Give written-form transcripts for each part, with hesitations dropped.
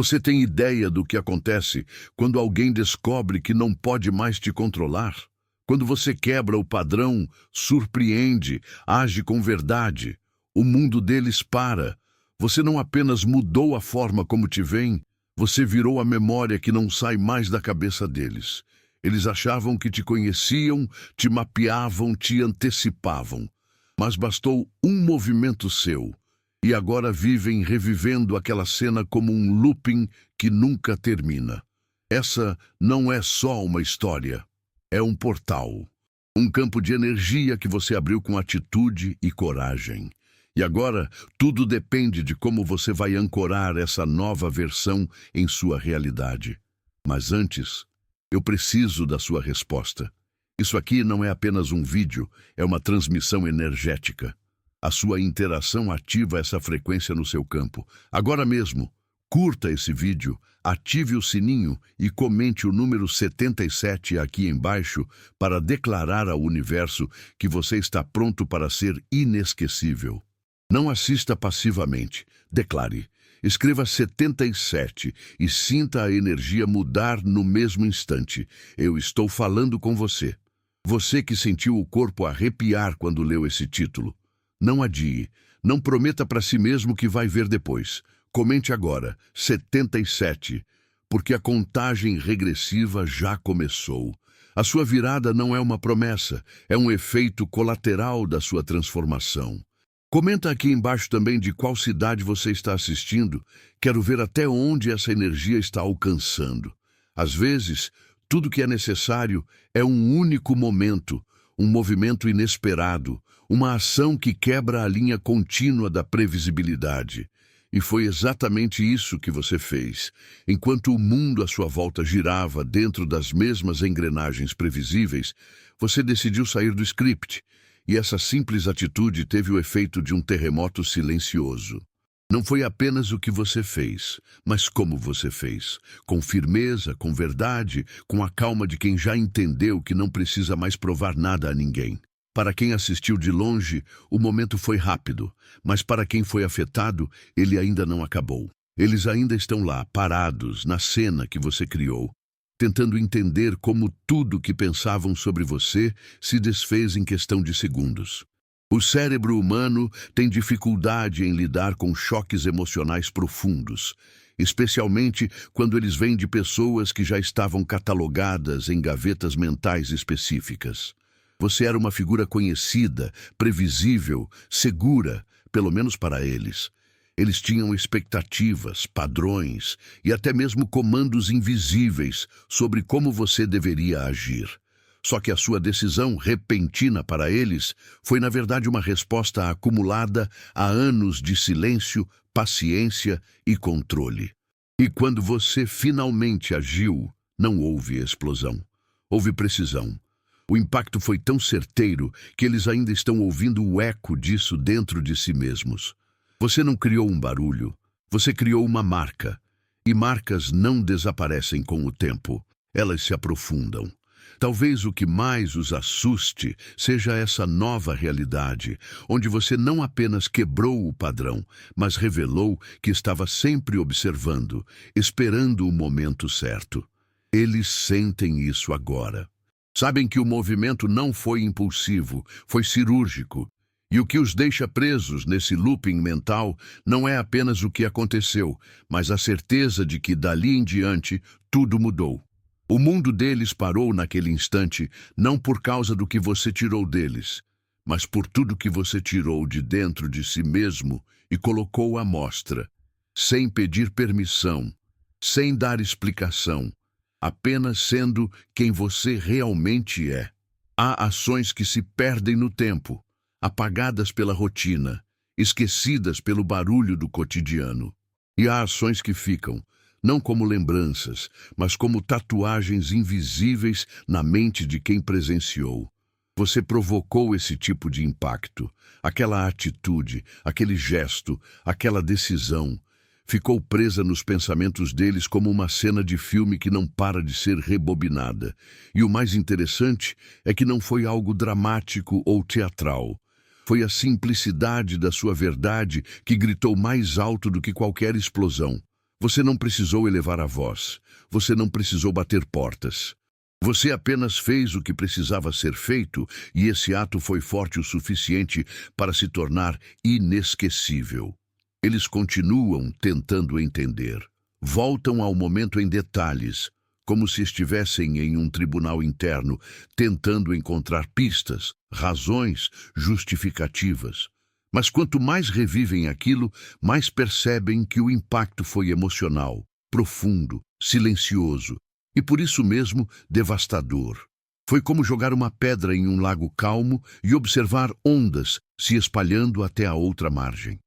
Você tem ideia do que acontece quando alguém descobre que não pode mais te controlar? Quando você quebra o padrão, surpreende, age com verdade, o mundo deles para. Você não apenas mudou a forma como te veem, você virou a memória que não sai mais da cabeça deles. Eles achavam que te conheciam, te mapeavam, te antecipavam. Mas bastou um movimento seu. E agora vivem revivendo aquela cena como um looping que nunca termina. Essa não é só uma história, é um portal. Um campo de energia que você abriu com atitude e coragem. E agora, tudo depende de como você vai ancorar essa nova versão em sua realidade. Mas antes, eu preciso da sua resposta. Isso aqui não é apenas um vídeo, é uma transmissão energética. A sua interação ativa essa frequência no seu campo. Agora mesmo, curta esse vídeo, ative o sininho e comente o número 77 aqui embaixo para declarar ao universo que você está pronto para ser inesquecível. Não assista passivamente. Declare. Escreva 77 e sinta a energia mudar no mesmo instante. Eu estou falando com você. Você que sentiu o corpo arrepiar quando leu esse título. Não adie. Não prometa para si mesmo que vai ver depois. Comente agora, 77, porque a contagem regressiva já começou. A sua virada não é uma promessa, é um efeito colateral da sua transformação. Comenta aqui embaixo também de qual cidade você está assistindo. Quero ver até onde essa energia está alcançando. Às vezes, tudo que é necessário é um único momento, um movimento inesperado, uma ação que quebra a linha contínua da previsibilidade. E foi exatamente isso que você fez. Enquanto o mundo à sua volta girava dentro das mesmas engrenagens previsíveis, você decidiu sair do script. E essa simples atitude teve o efeito de um terremoto silencioso. Não foi apenas o que você fez, mas como você fez. Com firmeza, com verdade, com a calma de quem já entendeu que não precisa mais provar nada a ninguém. Para quem assistiu de longe, o momento foi rápido, mas para quem foi afetado, ele ainda não acabou. Eles ainda estão lá, parados, na cena que você criou, tentando entender como tudo que pensavam sobre você se desfez em questão de segundos. O cérebro humano tem dificuldade em lidar com choques emocionais profundos, especialmente quando eles vêm de pessoas que já estavam catalogadas em gavetas mentais específicas. Você era uma figura conhecida, previsível, segura, pelo menos para eles. Eles tinham expectativas, padrões e até mesmo comandos invisíveis sobre como você deveria agir. Só que a sua decisão repentina para eles foi, na verdade, uma resposta acumulada a anos de silêncio, paciência e controle. E quando você finalmente agiu, não houve explosão. Houve precisão. O impacto foi tão certeiro que eles ainda estão ouvindo o eco disso dentro de si mesmos. Você não criou um barulho, você criou uma marca. E marcas não desaparecem com o tempo, elas se aprofundam. Talvez o que mais os assuste seja essa nova realidade, onde você não apenas quebrou o padrão, mas revelou que estava sempre observando, esperando o momento certo. Eles sentem isso agora. Sabem que o movimento não foi impulsivo, foi cirúrgico. E o que os deixa presos nesse looping mental não é apenas o que aconteceu, mas a certeza de que dali em diante tudo mudou. O mundo deles parou naquele instante, não por causa do que você tirou deles, mas por tudo que você tirou de dentro de si mesmo e colocou à mostra, sem pedir permissão, sem dar explicação, apenas sendo quem você realmente é. Há ações que se perdem no tempo, apagadas pela rotina, esquecidas pelo barulho do cotidiano. E há ações que ficam, não como lembranças, mas como tatuagens invisíveis na mente de quem presenciou. Você provocou esse tipo de impacto, aquela atitude, aquele gesto, aquela decisão. Ficou presa nos pensamentos deles como uma cena de filme que não para de ser rebobinada. E o mais interessante é que não foi algo dramático ou teatral. Foi a simplicidade da sua verdade que gritou mais alto do que qualquer explosão. Você não precisou elevar a voz. Você não precisou bater portas. Você apenas fez o que precisava ser feito e esse ato foi forte o suficiente para se tornar inesquecível. Eles continuam tentando entender. Voltam ao momento em detalhes, como se estivessem em um tribunal interno, tentando encontrar pistas, razões, justificativas. Mas quanto mais revivem aquilo, mais percebem que o impacto foi emocional, profundo, silencioso e, por isso mesmo, devastador. Foi como jogar uma pedra em um lago calmo e observar ondas se espalhando até a outra margem.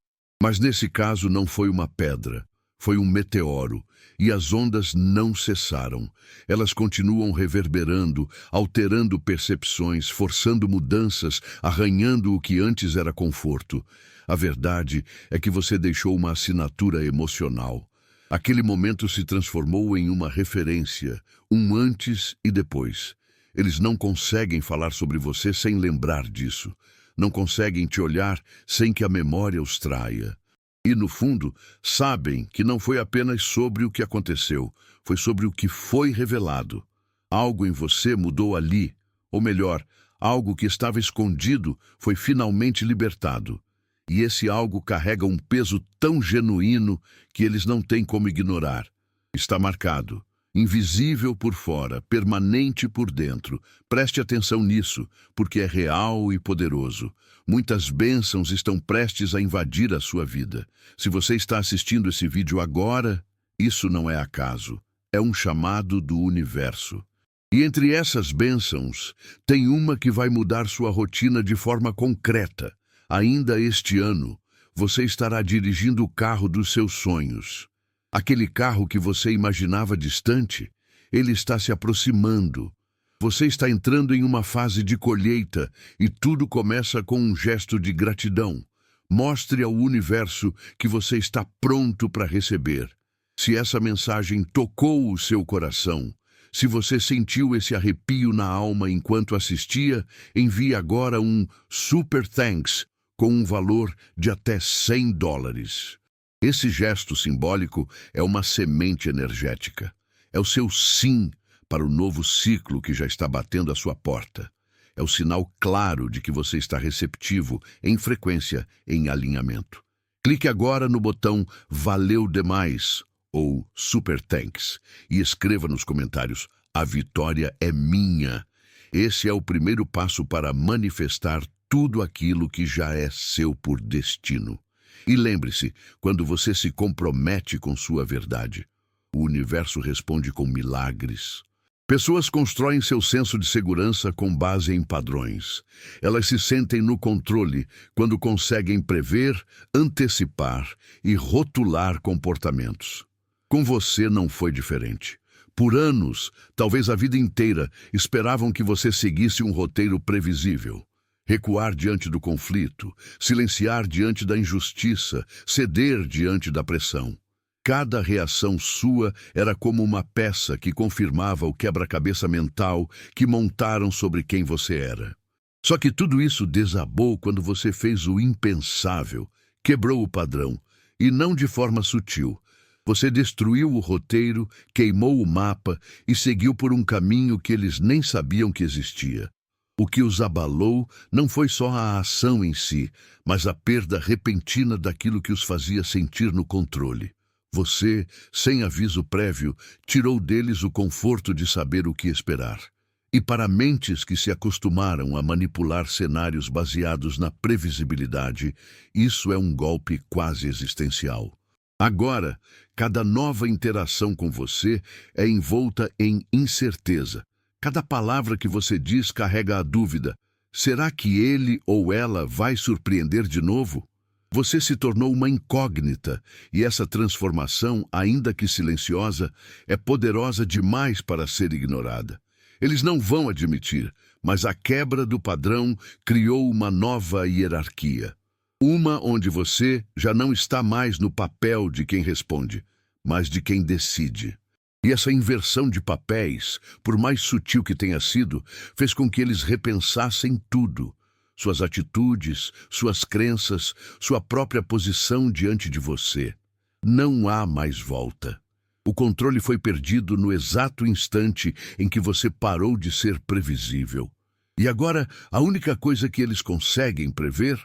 Mas nesse caso não foi uma pedra, foi um meteoro, e as ondas não cessaram. Elas continuam reverberando, alterando percepções, forçando mudanças, arranhando o que antes era conforto. A verdade é que você deixou uma assinatura emocional. Aquele momento se transformou em uma referência, um antes e depois. Eles não conseguem falar sobre você sem lembrar disso. Não conseguem te olhar sem que a memória os traia. E, no fundo, sabem que não foi apenas sobre o que aconteceu, foi sobre o que foi revelado. Algo em você mudou ali, ou melhor, algo que estava escondido foi finalmente libertado. E esse algo carrega um peso tão genuíno que eles não têm como ignorar. Está marcado. Invisível por fora, permanente por dentro. Preste atenção nisso, porque é real e poderoso. Muitas bênçãos estão prestes a invadir a sua vida. Se você está assistindo esse vídeo agora, isso não é acaso. É um chamado do universo. E entre essas bênçãos, tem uma que vai mudar sua rotina de forma concreta. Ainda este ano, você estará dirigindo o carro dos seus sonhos. Aquele carro que você imaginava distante, ele está se aproximando. Você está entrando em uma fase de colheita e tudo começa com um gesto de gratidão. Mostre ao universo que você está pronto para receber. Se essa mensagem tocou o seu coração, se você sentiu esse arrepio na alma enquanto assistia, envie agora um Super Thanks com um valor de até $100. Esse gesto simbólico é uma semente energética. É o seu sim para o novo ciclo que já está batendo à sua porta. É o sinal claro de que você está receptivo, em frequência, em alinhamento. Clique agora no botão Valeu Demais ou Super Thanks e escreva nos comentários: a vitória é minha. Esse é o primeiro passo para manifestar tudo aquilo que já é seu por destino. E lembre-se, quando você se compromete com sua verdade, o universo responde com milagres. Pessoas constroem seu senso de segurança com base em padrões. Elas se sentem no controle quando conseguem prever, antecipar e rotular comportamentos. Com você não foi diferente. Por anos, talvez a vida inteira, esperavam que você seguisse um roteiro previsível. Recuar diante do conflito, silenciar diante da injustiça, ceder diante da pressão. Cada reação sua era como uma peça que confirmava o quebra-cabeça mental que montaram sobre quem você era. Só que tudo isso desabou quando você fez o impensável, quebrou o padrão, e não de forma sutil. Você destruiu o roteiro, queimou o mapa e seguiu por um caminho que eles nem sabiam que existia. O que os abalou não foi só a ação em si, mas a perda repentina daquilo que os fazia sentir no controle. Você, sem aviso prévio, tirou deles o conforto de saber o que esperar. E para mentes que se acostumaram a manipular cenários baseados na previsibilidade, isso é um golpe quase existencial. Agora, cada nova interação com você é envolta em incerteza. Cada palavra que você diz carrega a dúvida: será que ele ou ela vai surpreender de novo? Você se tornou uma incógnita, e essa transformação, ainda que silenciosa, é poderosa demais para ser ignorada. Eles não vão admitir, mas a quebra do padrão criou uma nova hierarquia. Uma onde você já não está mais no papel de quem responde, mas de quem decide. E essa inversão de papéis, por mais sutil que tenha sido, fez com que eles repensassem tudo. Suas atitudes, suas crenças, sua própria posição diante de você. Não há mais volta. O controle foi perdido no exato instante em que você parou de ser previsível. E agora, a única coisa que eles conseguem prever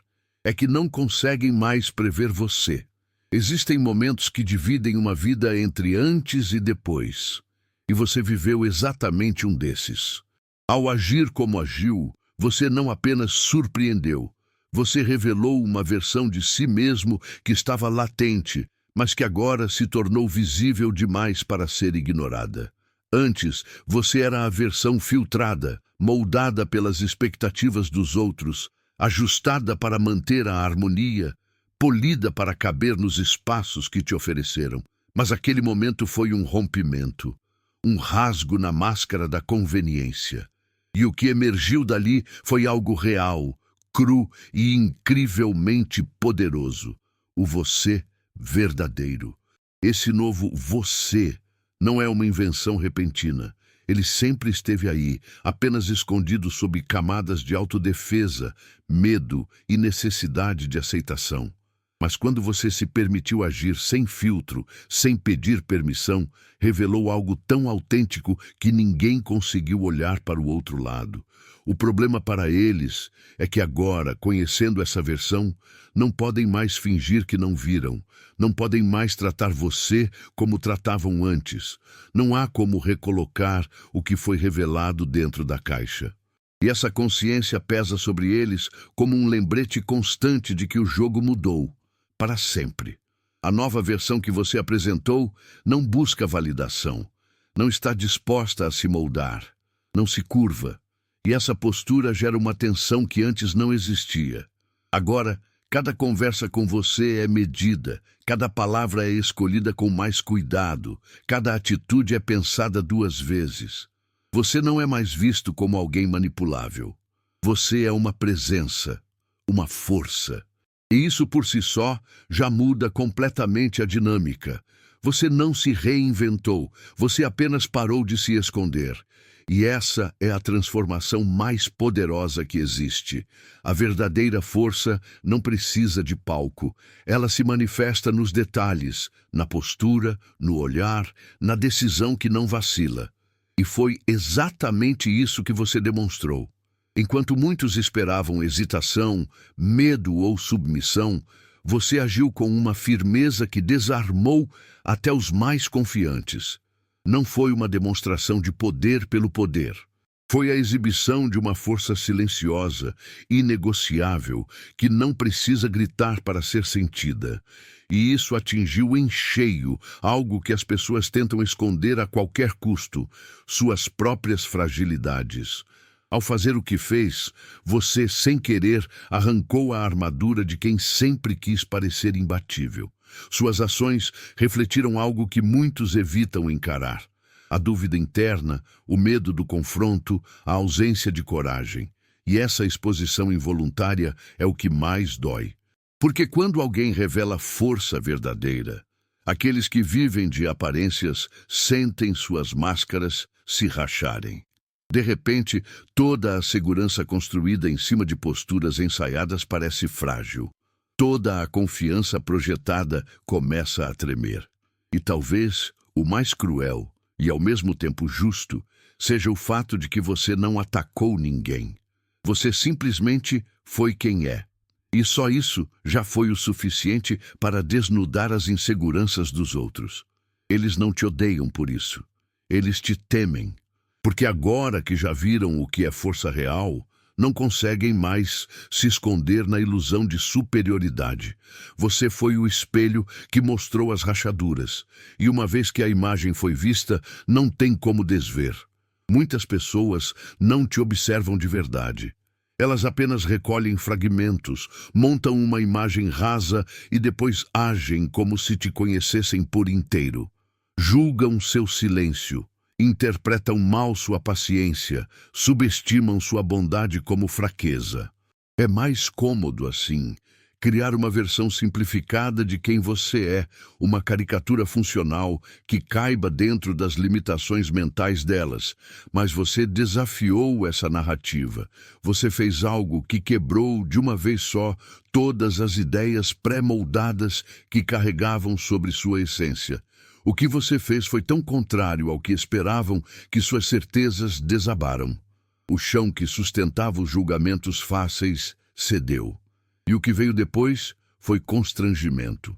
é que não conseguem mais prever você. Existem momentos que dividem uma vida entre antes e depois. E você viveu exatamente um desses. Ao agir como agiu, você não apenas surpreendeu, você revelou uma versão de si mesmo que estava latente, mas que agora se tornou visível demais para ser ignorada. Antes, você era a versão filtrada, moldada pelas expectativas dos outros, ajustada para manter a harmonia, polida para caber nos espaços que te ofereceram. Mas aquele momento foi um rompimento, um rasgo na máscara da conveniência. E o que emergiu dali foi algo real, cru e incrivelmente poderoso. O você verdadeiro. Esse novo você não é uma invenção repentina. Ele sempre esteve aí, apenas escondido sob camadas de autodefesa, medo e necessidade de aceitação. Mas quando você se permitiu agir sem filtro, sem pedir permissão, revelou algo tão autêntico que ninguém conseguiu olhar para o outro lado. O problema para eles é que agora, conhecendo essa versão, não podem mais fingir que não viram, não podem mais tratar você como tratavam antes. Não há como recolocar o que foi revelado dentro da caixa. E essa consciência pesa sobre eles como um lembrete constante de que o jogo mudou, para sempre. A nova versão que você apresentou não busca validação, não está disposta a se moldar, não se curva. E essa postura gera uma tensão que antes não existia. Agora, cada conversa com você é medida, cada palavra é escolhida com mais cuidado, cada atitude é pensada 2 vezes. Você não é mais visto como alguém manipulável. Você é uma presença, uma força. E isso por si só já muda completamente a dinâmica. Você não se reinventou, você apenas parou de se esconder. E essa é a transformação mais poderosa que existe. A verdadeira força não precisa de palco. Ela se manifesta nos detalhes, na postura, no olhar, na decisão que não vacila. E foi exatamente isso que você demonstrou. Enquanto muitos esperavam hesitação, medo ou submissão, você agiu com uma firmeza que desarmou até os mais confiantes. Não foi uma demonstração de poder pelo poder. Foi a exibição de uma força silenciosa, inegociável, que não precisa gritar para ser sentida. E isso atingiu em cheio algo que as pessoas tentam esconder a qualquer custo: suas próprias fragilidades. Ao fazer o que fez, você, sem querer, arrancou a armadura de quem sempre quis parecer imbatível. Suas ações refletiram algo que muitos evitam encarar: a dúvida interna, o medo do confronto, a ausência de coragem. E essa exposição involuntária é o que mais dói. Porque quando alguém revela força verdadeira, aqueles que vivem de aparências sentem suas máscaras se racharem. De repente, toda a segurança construída em cima de posturas ensaiadas parece frágil. Toda a confiança projetada começa a tremer. E talvez o mais cruel, e ao mesmo tempo justo, seja o fato de que você não atacou ninguém. Você simplesmente foi quem é. E só isso já foi o suficiente para desnudar as inseguranças dos outros. Eles não te odeiam por isso. Eles te temem. Porque agora que já viram o que é força real, não conseguem mais se esconder na ilusão de superioridade. Você foi o espelho que mostrou as rachaduras, e uma vez que a imagem foi vista, não tem como desver. Muitas pessoas não te observam de verdade. Elas apenas recolhem fragmentos, montam uma imagem rasa e depois agem como se te conhecessem por inteiro. Julgam seu silêncio. Interpretam mal sua paciência, subestimam sua bondade como fraqueza. É mais cômodo assim. criar uma versão simplificada de quem você é, uma caricatura funcional que caiba dentro das limitações mentais delas. Mas você desafiou essa narrativa. Você fez algo que quebrou de uma vez só todas as ideias pré-moldadas que carregavam sobre sua essência. O que você fez foi tão contrário ao que esperavam que suas certezas desabaram. O chão que sustentava os julgamentos fáceis cedeu. E o que veio depois foi constrangimento.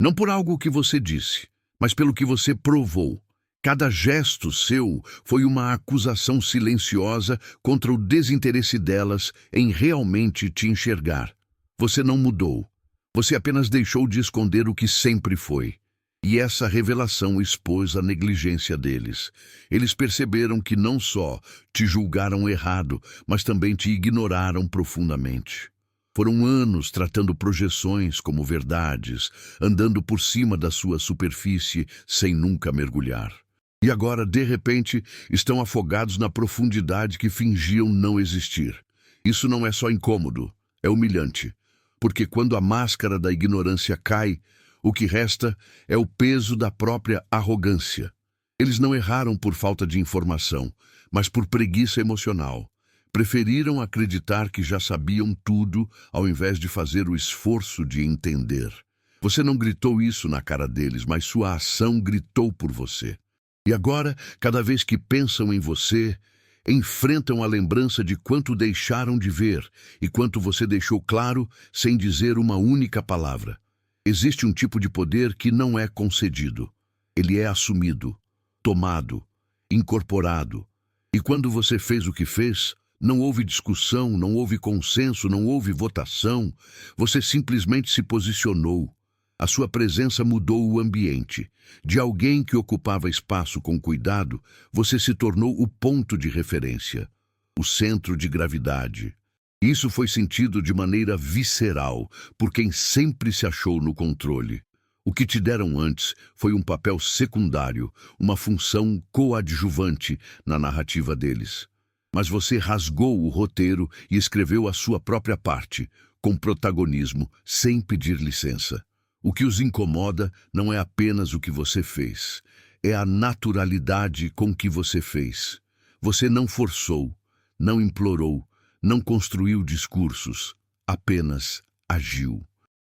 Não por algo que você disse, mas pelo que você provou. Cada gesto seu foi uma acusação silenciosa contra o desinteresse delas em realmente te enxergar. Você não mudou. Você apenas deixou de esconder o que sempre foi. E essa revelação expôs a negligência deles. Eles perceberam que não só te julgaram errado, mas também te ignoraram profundamente. Foram anos tratando projeções como verdades, andando por cima da sua superfície sem nunca mergulhar. E agora, de repente, estão afogados na profundidade que fingiam não existir. Isso não é só incômodo, é humilhante. Porque quando a máscara da ignorância cai, o que resta é o peso da própria arrogância. Eles não erraram por falta de informação, mas por preguiça emocional. Preferiram acreditar que já sabiam tudo, ao invés de fazer o esforço de entender. Você não gritou isso na cara deles, mas sua ação gritou por você. E agora, cada vez que pensam em você, enfrentam a lembrança de quanto deixaram de ver e quanto você deixou claro sem dizer uma única palavra. Existe um tipo de poder que não é concedido. Ele é assumido, tomado, incorporado. E quando você fez o que fez, não houve discussão, não houve consenso, não houve votação. Você simplesmente se posicionou. A sua presença mudou o ambiente. De alguém que ocupava espaço com cuidado, você se tornou o ponto de referência, o centro de gravidade. Isso foi sentido de maneira visceral por quem sempre se achou no controle. O que te deram antes foi um papel secundário, uma função coadjuvante na narrativa deles. Mas você rasgou o roteiro e escreveu a sua própria parte, com protagonismo, sem pedir licença. O que os incomoda não é apenas o que você fez, é a naturalidade com que você fez. Você não forçou, não implorou, não construiu discursos, apenas agiu.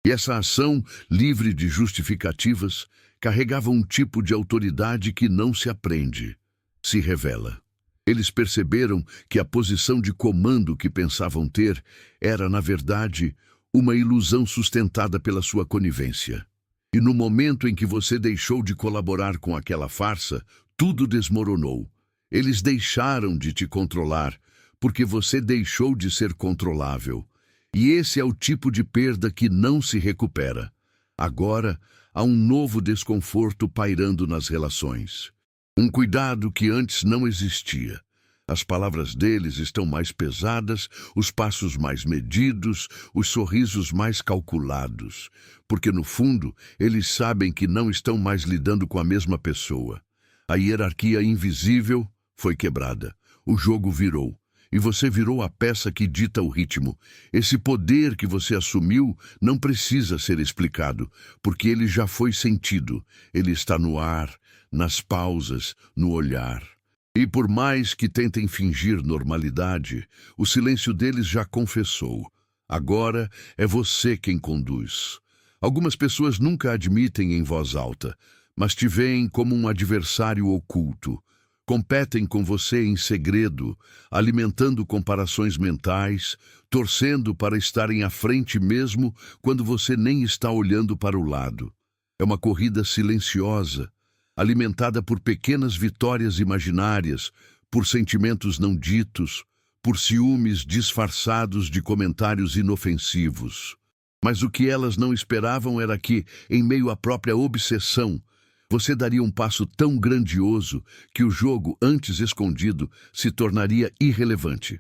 E essa ação, livre de justificativas, carregava um tipo de autoridade que não se aprende, se revela. Eles perceberam que a posição de comando que pensavam ter era, na verdade, uma ilusão sustentada pela sua conivência. E no momento em que você deixou de colaborar com aquela farsa, tudo desmoronou. Eles deixaram de te controlar, porque você deixou de ser controlável. E esse é o tipo de perda que não se recupera. Agora, há um novo desconforto pairando nas relações. Um cuidado que antes não existia. As palavras deles estão mais pesadas, os passos mais medidos, os sorrisos mais calculados. Porque, no fundo, eles sabem que não estão mais lidando com a mesma pessoa. A hierarquia invisível foi quebrada. O jogo virou. E você virou a peça que dita o ritmo. Esse poder que você assumiu não precisa ser explicado, porque ele já foi sentido. Ele está no ar, nas pausas, no olhar. E por mais que tentem fingir normalidade, o silêncio deles já confessou. Agora é você quem conduz. Algumas pessoas nunca admitem em voz alta, mas te veem como um adversário oculto. Competem com você em segredo, alimentando comparações mentais, torcendo para estarem à frente mesmo quando você nem está olhando para o lado. É uma corrida silenciosa, alimentada por pequenas vitórias imaginárias, por sentimentos não ditos, por ciúmes disfarçados de comentários inofensivos. Mas o que elas não esperavam era que, em meio à própria obsessão, você daria um passo tão grandioso que o jogo, antes escondido, se tornaria irrelevante.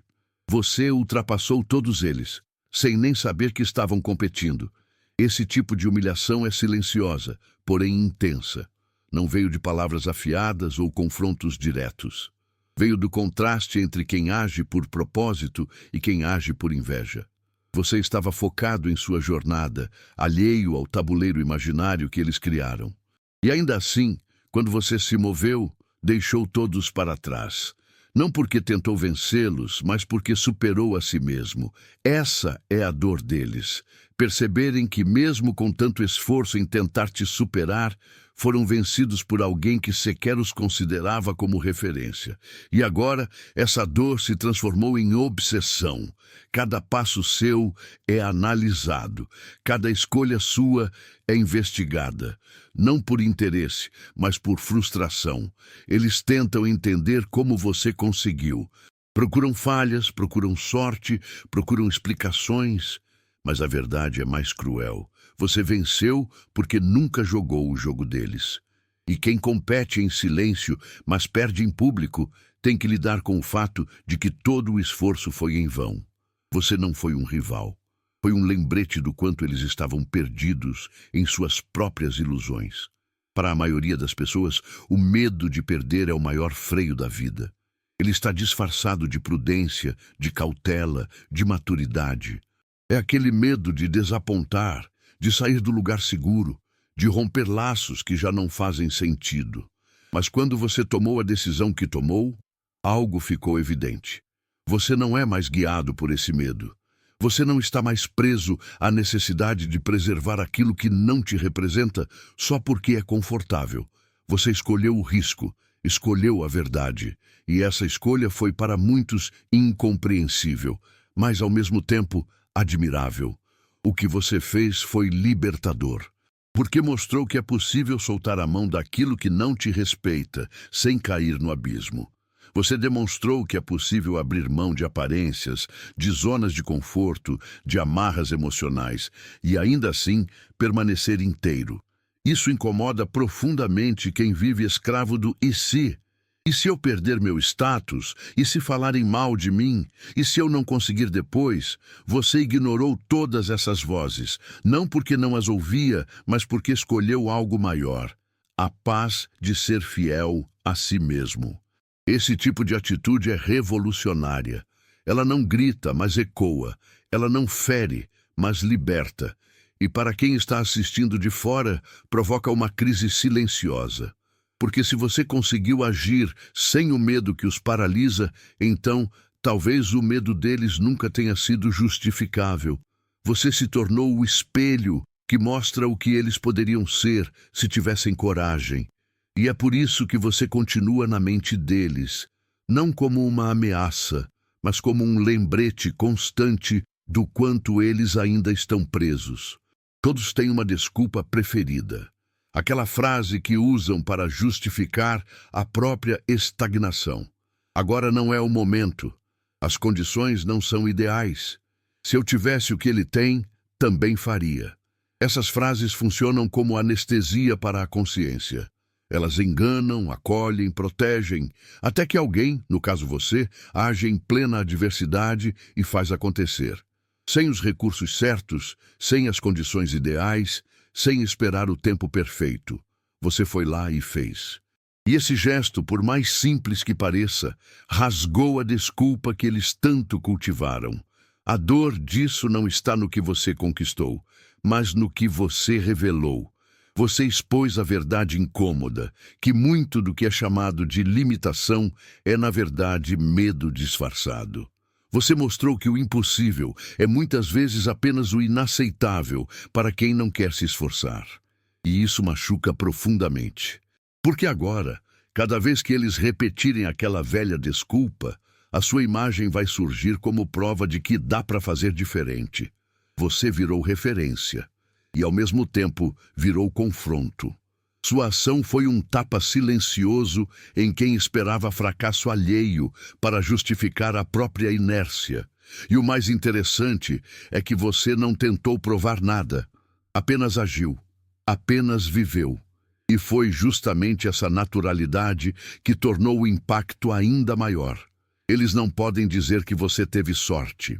Você ultrapassou todos eles, sem nem saber que estavam competindo. Esse tipo de humilhação é silenciosa, porém intensa. Não veio de palavras afiadas ou confrontos diretos. Veio do contraste entre quem age por propósito e quem age por inveja. Você estava focado em sua jornada, alheio ao tabuleiro imaginário que eles criaram. E ainda assim, quando você se moveu, deixou todos para trás. Não porque tentou vencê-los, mas porque superou a si mesmo. Essa é a dor deles. Perceberem que, mesmo com tanto esforço em tentar te superar, foram vencidos por alguém que sequer os considerava como referência. E agora, essa dor se transformou em obsessão. Cada passo seu é analisado. Cada escolha sua é investigada. Não por interesse, mas por frustração. Eles tentam entender como você conseguiu. Procuram falhas, procuram sorte, procuram explicações. Mas a verdade é mais cruel. Você venceu porque nunca jogou o jogo deles. E quem compete em silêncio, mas perde em público, tem que lidar com o fato de que todo o esforço foi em vão. Você não foi um rival. Foi um lembrete do quanto eles estavam perdidos em suas próprias ilusões. Para a maioria das pessoas, o medo de perder é o maior freio da vida. Ele está disfarçado de prudência, de cautela, de maturidade. É aquele medo de desapontar, de sair do lugar seguro, de romper laços que já não fazem sentido. Mas quando você tomou a decisão que tomou, algo ficou evidente. Você não é mais guiado por esse medo. Você não está mais preso à necessidade de preservar aquilo que não te representa só porque é confortável. Você escolheu o risco, escolheu a verdade. E essa escolha foi para muitos incompreensível, mas ao mesmo tempo admirável. O que você fez foi libertador, porque mostrou que é possível soltar a mão daquilo que não te respeita, sem cair no abismo. Você demonstrou que é possível abrir mão de aparências, de zonas de conforto, de amarras emocionais, e ainda assim permanecer inteiro. Isso incomoda profundamente quem vive escravo do "e se?". E se eu perder meu status? E se falarem mal de mim? E se eu não conseguir depois? Você ignorou todas essas vozes, não porque não as ouvia, mas porque escolheu algo maior: a paz de ser fiel a si mesmo. Esse tipo de atitude é revolucionária. Ela não grita, mas ecoa. Ela não fere, mas liberta. E para quem está assistindo de fora, provoca uma crise silenciosa. Porque se você conseguiu agir sem o medo que os paralisa, então talvez o medo deles nunca tenha sido justificável. Você se tornou o espelho que mostra o que eles poderiam ser se tivessem coragem. E é por isso que você continua na mente deles, não como uma ameaça, mas como um lembrete constante do quanto eles ainda estão presos. Todos têm uma desculpa preferida. Aquela frase que usam para justificar a própria estagnação. Agora não é o momento. As condições não são ideais. Se eu tivesse o que ele tem, também faria. Essas frases funcionam como anestesia para a consciência. Elas enganam, acolhem, protegem, até que alguém, no caso você, age em plena adversidade e faz acontecer. Sem os recursos certos, sem as condições ideais, sem esperar o tempo perfeito. Você foi lá e fez. E esse gesto, por mais simples que pareça, rasgou a desculpa que eles tanto cultivaram. A dor disso não está no que você conquistou, mas no que você revelou. Você expôs a verdade incômoda, que muito do que é chamado de limitação é, na verdade, medo disfarçado. Você mostrou que o impossível é muitas vezes apenas o inaceitável para quem não quer se esforçar. E isso machuca profundamente. Porque agora, cada vez que eles repetirem aquela velha desculpa, a sua imagem vai surgir como prova de que dá para fazer diferente. Você virou referência. E, ao mesmo tempo, virou confronto. Sua ação foi um tapa silencioso em quem esperava fracasso alheio para justificar a própria inércia. E o mais interessante é que você não tentou provar nada, apenas agiu, apenas viveu. E foi justamente essa naturalidade que tornou o impacto ainda maior. Eles não podem dizer que você teve sorte.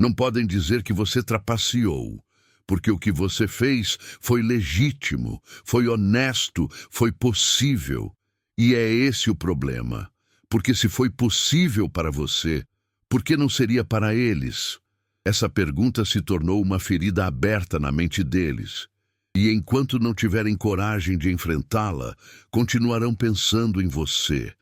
Não podem dizer que você trapaceou. Porque o que você fez foi legítimo, foi honesto, foi possível. E é esse o problema. Porque se foi possível para você, por que não seria para eles? Essa pergunta se tornou uma ferida aberta na mente deles. E enquanto não tiverem coragem de enfrentá-la, continuarão pensando em você,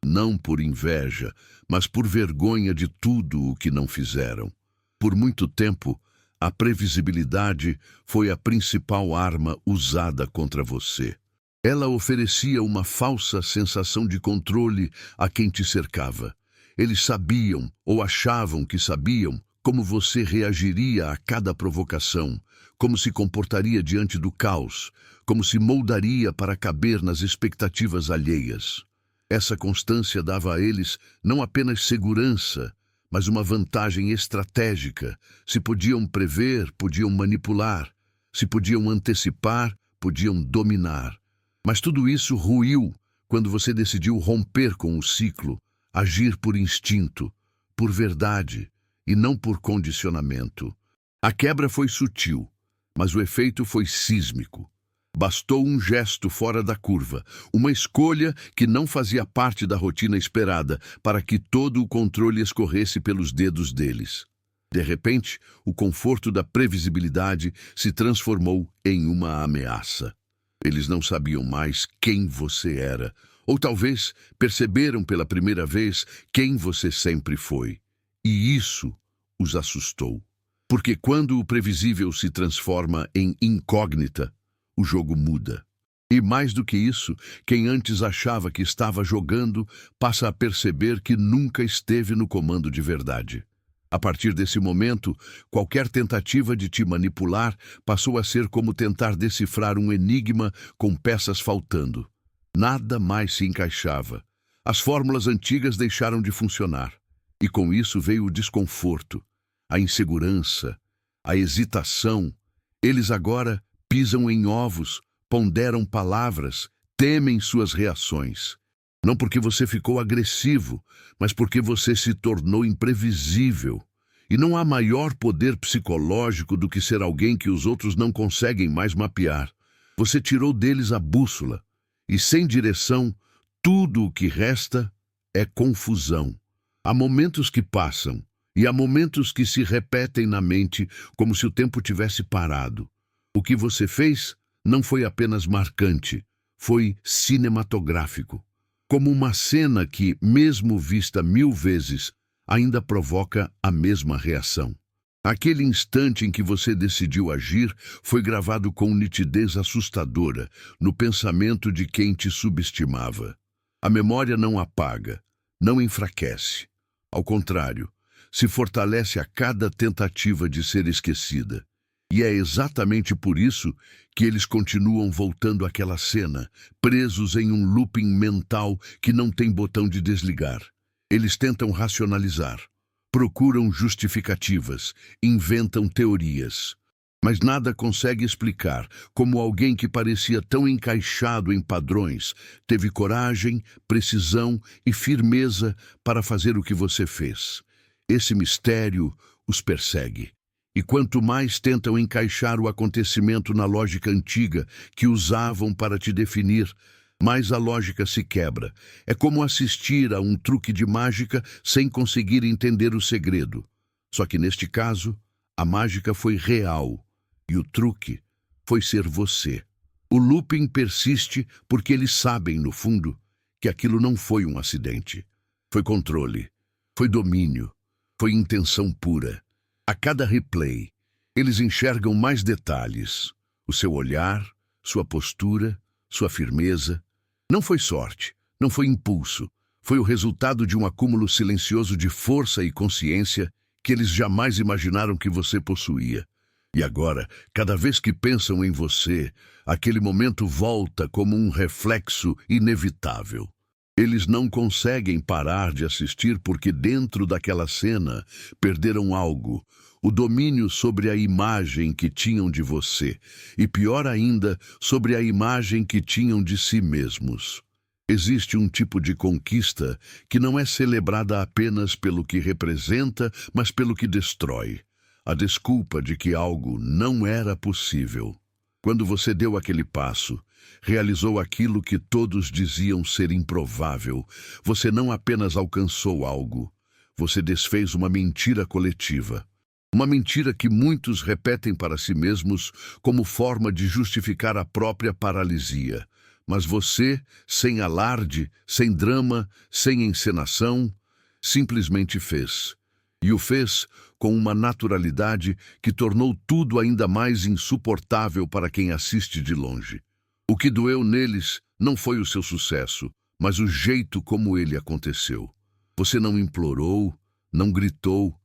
não por inveja, mas por vergonha de tudo o que não fizeram. Por muito tempo, a previsibilidade foi a principal arma usada contra você. Ela oferecia uma falsa sensação de controle a quem te cercava. Eles sabiam, ou achavam que sabiam, como você reagiria a cada provocação, como se comportaria diante do caos, como se moldaria para caber nas expectativas alheias. Essa constância dava a eles não apenas segurança, mas uma vantagem estratégica. Se podiam prever, podiam manipular. Se podiam antecipar, podiam dominar. Mas tudo isso ruiu quando você decidiu romper com o ciclo, agir por instinto, por verdade e não por condicionamento. A quebra foi sutil, mas o efeito foi sísmico. Bastou um gesto fora da curva, uma escolha que não fazia parte da rotina esperada, para que todo o controle escorresse pelos dedos deles. De repente, o conforto da previsibilidade se transformou em uma ameaça. Eles não sabiam mais quem você era, ou talvez perceberam pela primeira vez quem você sempre foi. E isso os assustou. Porque quando o previsível se transforma em incógnita, o jogo muda. E mais do que isso, quem antes achava que estava jogando passa a perceber que nunca esteve no comando de verdade. A partir desse momento, qualquer tentativa de te manipular passou a ser como tentar decifrar um enigma com peças faltando. Nada mais se encaixava. As fórmulas antigas deixaram de funcionar. E com isso veio o desconforto, a insegurança, a hesitação. Eles agora pisam em ovos, ponderam palavras, temem suas reações. Não porque você ficou agressivo, mas porque você se tornou imprevisível. E não há maior poder psicológico do que ser alguém que os outros não conseguem mais mapear. Você tirou deles a bússola. E sem direção, tudo o que resta é confusão. Há momentos que passam, e há momentos que se repetem na mente como se o tempo tivesse parado. O que você fez não foi apenas marcante, foi cinematográfico. Como uma cena que, mesmo vista 1000 vezes, ainda provoca a mesma reação. Aquele instante em que você decidiu agir foi gravado com nitidez assustadora no pensamento de quem te subestimava. A memória não apaga, não enfraquece. Ao contrário, se fortalece a cada tentativa de ser esquecida. E é exatamente por isso que eles continuam voltando àquela cena, presos em um looping mental que não tem botão de desligar. Eles tentam racionalizar, procuram justificativas, inventam teorias. Mas nada consegue explicar como alguém que parecia tão encaixado em padrões teve coragem, precisão e firmeza para fazer o que você fez. Esse mistério os persegue. E quanto mais tentam encaixar o acontecimento na lógica antiga que usavam para te definir, mais a lógica se quebra. É como assistir a um truque de mágica sem conseguir entender o segredo. Só que neste caso, a mágica foi real. E o truque foi ser você. O looping persiste porque eles sabem, no fundo, que aquilo não foi um acidente. Foi controle, foi domínio, foi intenção pura. A cada replay, eles enxergam mais detalhes. O seu olhar, sua postura, sua firmeza. Não foi sorte, não foi impulso. Foi o resultado de um acúmulo silencioso de força e consciência que eles jamais imaginaram que você possuía. E agora, cada vez que pensam em você, aquele momento volta como um reflexo inevitável. Eles não conseguem parar de assistir porque dentro daquela cena perderam algo, o domínio sobre a imagem que tinham de você, e pior ainda, sobre a imagem que tinham de si mesmos. Existe um tipo de conquista que não é celebrada apenas pelo que representa, mas pelo que destrói. A desculpa de que algo não era possível. Quando você deu aquele passo, realizou aquilo que todos diziam ser improvável, você não apenas alcançou algo, você desfez uma mentira coletiva. Uma mentira que muitos repetem para si mesmos como forma de justificar a própria paralisia. Mas você, sem alarde, sem drama, sem encenação, simplesmente fez. E o fez com uma naturalidade que tornou tudo ainda mais insuportável para quem assiste de longe. O que doeu neles não foi o seu sucesso, mas o jeito como ele aconteceu. Você não implorou, não gritou,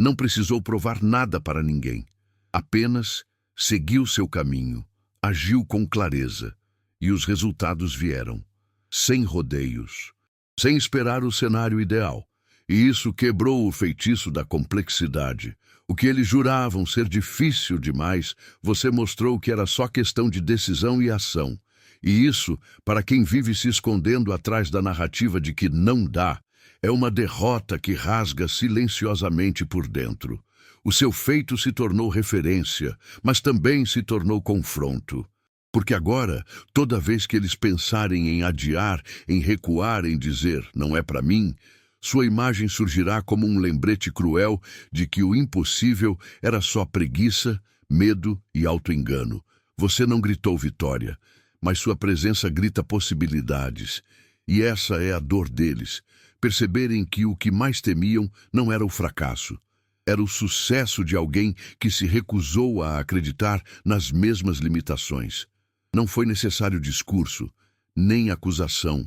não precisou provar nada para ninguém. Apenas seguiu seu caminho, agiu com clareza, e os resultados vieram, sem rodeios, sem esperar o cenário ideal. E isso quebrou o feitiço da complexidade. O que eles juravam ser difícil demais, você mostrou que era só questão de decisão e ação. E isso, para quem vive se escondendo atrás da narrativa de que não dá, é uma derrota que rasga silenciosamente por dentro. O seu feito se tornou referência, mas também se tornou confronto. Porque agora, toda vez que eles pensarem em adiar, em recuar, em dizer "não é para mim", sua imagem surgirá como um lembrete cruel de que o impossível era só preguiça, medo e auto-engano. Você não gritou vitória, mas sua presença grita possibilidades. E essa é a dor deles, perceberem que o que mais temiam não era o fracasso. Era o sucesso de alguém que se recusou a acreditar nas mesmas limitações. Não foi necessário discurso, nem acusação,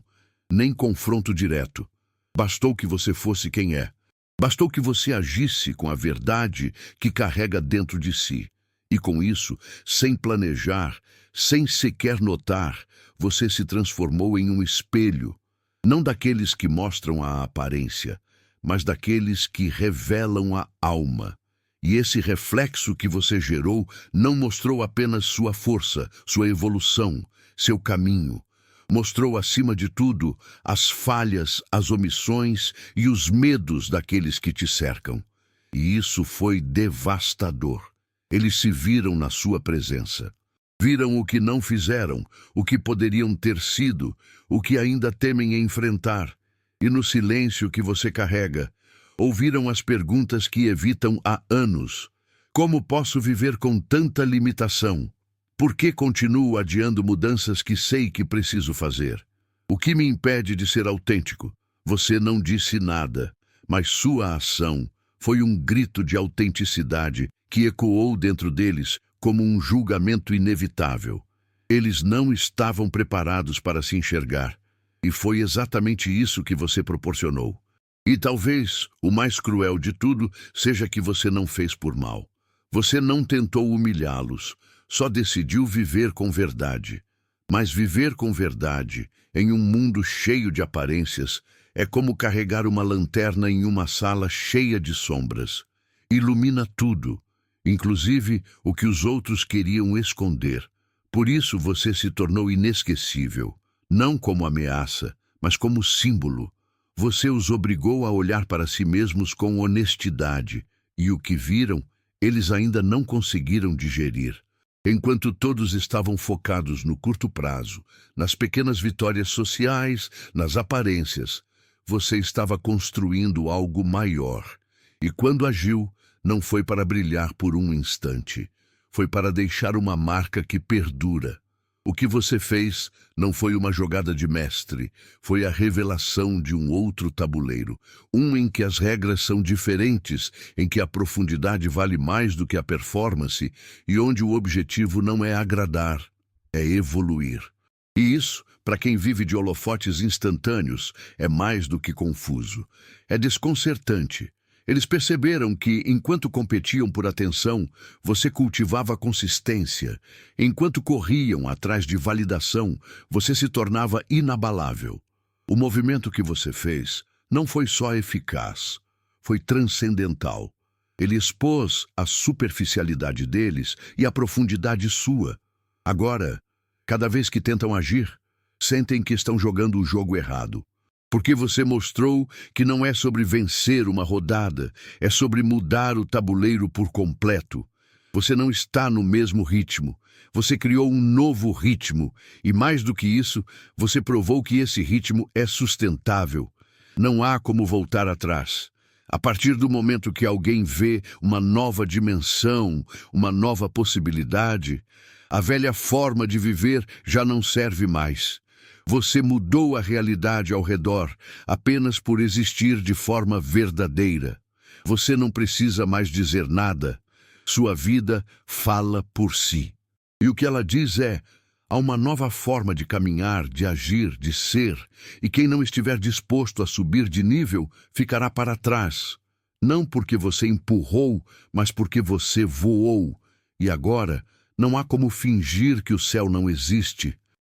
nem confronto direto. Bastou que você fosse quem é. Bastou que você agisse com a verdade que carrega dentro de si. E com isso, sem planejar, sem sequer notar, você se transformou em um espelho. Não daqueles que mostram a aparência, mas daqueles que revelam a alma. E esse reflexo que você gerou não mostrou apenas sua força, sua evolução, seu caminho. Mostrou, acima de tudo, as falhas, as omissões e os medos daqueles que te cercam. E isso foi devastador. Eles se viram na sua presença. Viram o que não fizeram, o que poderiam ter sido, o que ainda temem enfrentar. E no silêncio que você carrega, ouviram as perguntas que evitam há anos. Como posso viver com tanta limitação? Por que continuo adiando mudanças que sei que preciso fazer? O que me impede de ser autêntico? Você não disse nada, mas sua ação foi um grito de autenticidade que ecoou dentro deles como um julgamento inevitável. Eles não estavam preparados para se enxergar, e foi exatamente isso que você proporcionou. E talvez o mais cruel de tudo seja que você não fez por mal. Você não tentou humilhá-los, só decidiu viver com verdade. Mas viver com verdade, em um mundo cheio de aparências, é como carregar uma lanterna em uma sala cheia de sombras. Ilumina tudo, inclusive o que os outros queriam esconder. Por isso você se tornou inesquecível, não como ameaça, mas como símbolo. Você os obrigou a olhar para si mesmos com honestidade, e o que viram, eles ainda não conseguiram digerir. Enquanto todos estavam focados no curto prazo, nas pequenas vitórias sociais, nas aparências, você estava construindo algo maior. E quando agiu, não foi para brilhar por um instante. Foi para deixar uma marca que perdura. O que você fez não foi uma jogada de mestre, foi a revelação de um outro tabuleiro, um em que as regras são diferentes, em que a profundidade vale mais do que a performance e onde o objetivo não é agradar, é evoluir. E isso, para quem vive de holofotes instantâneos, é mais do que confuso. É desconcertante. Eles perceberam que, enquanto competiam por atenção, você cultivava consistência. Enquanto corriam atrás de validação, você se tornava inabalável. O movimento que você fez não foi só eficaz, foi transcendental. Ele expôs a superficialidade deles e a profundidade sua. Agora, cada vez que tentam agir, sentem que estão jogando o jogo errado. Porque você mostrou que não é sobre vencer uma rodada, é sobre mudar o tabuleiro por completo. Você não está no mesmo ritmo. Você criou um novo ritmo. E mais do que isso, você provou que esse ritmo é sustentável. Não há como voltar atrás. A partir do momento que alguém vê uma nova dimensão, uma nova possibilidade, a velha forma de viver já não serve mais. Você mudou a realidade ao redor apenas por existir de forma verdadeira. Você não precisa mais dizer nada. Sua vida fala por si. E o que ela diz é: há uma nova forma de caminhar, de agir, de ser, e quem não estiver disposto a subir de nível ficará para trás. Não porque você empurrou, mas porque você voou. E agora, não há como fingir que o céu não existe.